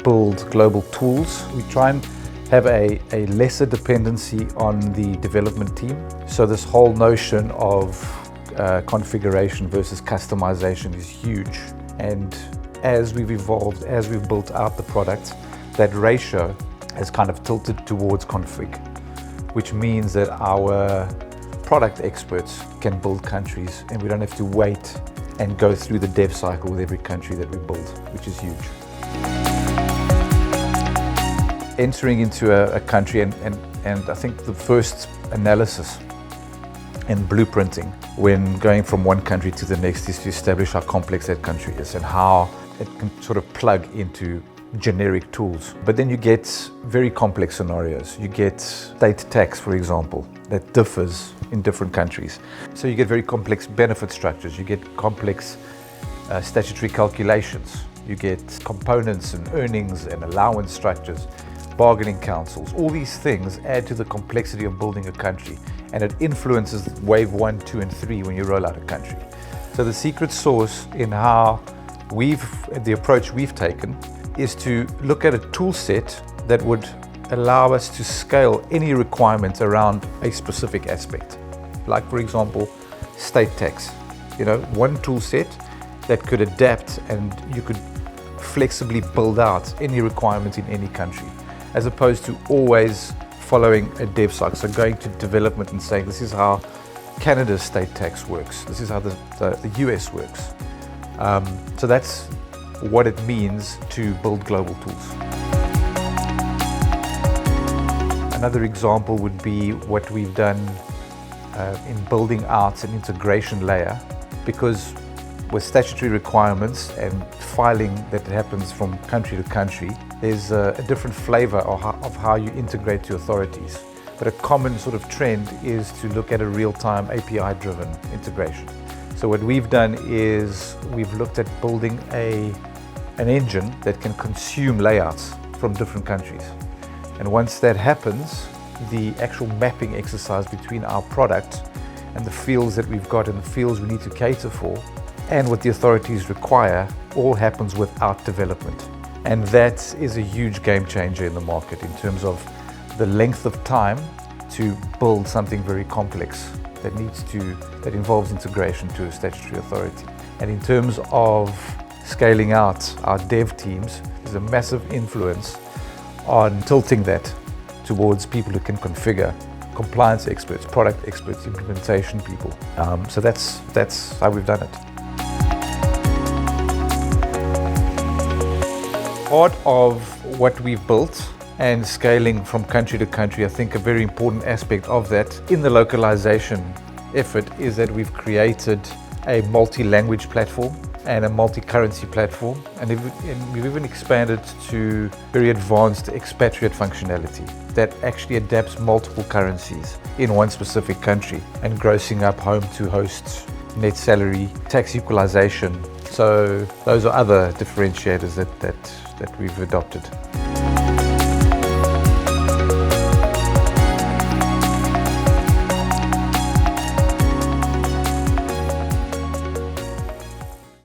build global tools. We try and have a lesser dependency on the development team. So this whole notion of configuration versus customization is huge. And as we've evolved, as we've built out the product, that ratio has kind of tilted towards config, which means that our product experts can build countries and we don't have to wait and go through the dev cycle with every country that we build, which is huge. Entering into a country and I think the first analysis and blueprinting when going from one country to the next is to establish how complex that country is and how it can sort of plug into generic tools. But then you get very complex scenarios. You get state tax, for example, that differs in different countries. So you get very complex benefit structures. You get complex statutory calculations. You get components and earnings and allowance structures, bargaining councils. All these things add to the complexity of building a country, and it influences wave 1, 2, and 3 when you roll out a country. So the secret sauce in how the approach we've taken is to look at a tool set that would allow us to scale any requirements around a specific aspect. Like, for example, state tax. One tool set that could adapt and you could flexibly build out any requirement in any country, as opposed to always following a dev cycle. So going to development and saying, this is how Canada's state tax works. This is how the US works. So that's what it means to build global tools. Another example would be what we've done in building out an integration layer, because with statutory requirements and filing that happens from country to country, there's a different flavor of how you integrate to authorities. But a common sort of trend is to look at a real-time API-driven integration. So what we've done is we've looked at building an engine that can consume layouts from different countries. And once that happens, the actual mapping exercise between our product and the fields that we've got and the fields we need to cater for and what the authorities require all happens without development. And that is a huge game changer in the market in terms of the length of time to build something very complex that involves integration to a statutory authority. And in terms of scaling out our dev teams, there's a massive influence on tilting that towards people who can configure, compliance experts, product experts, implementation people. So that's how we've done it. Part of what we've built and scaling from country to country, I think a very important aspect of that in the localization effort is that we've created a multi-language platform and a multi-currency platform, and we've even expanded to very advanced expatriate functionality that actually adapts multiple currencies in one specific country and grossing up home to host, net salary, tax equalization. So those are other differentiators that we've adopted.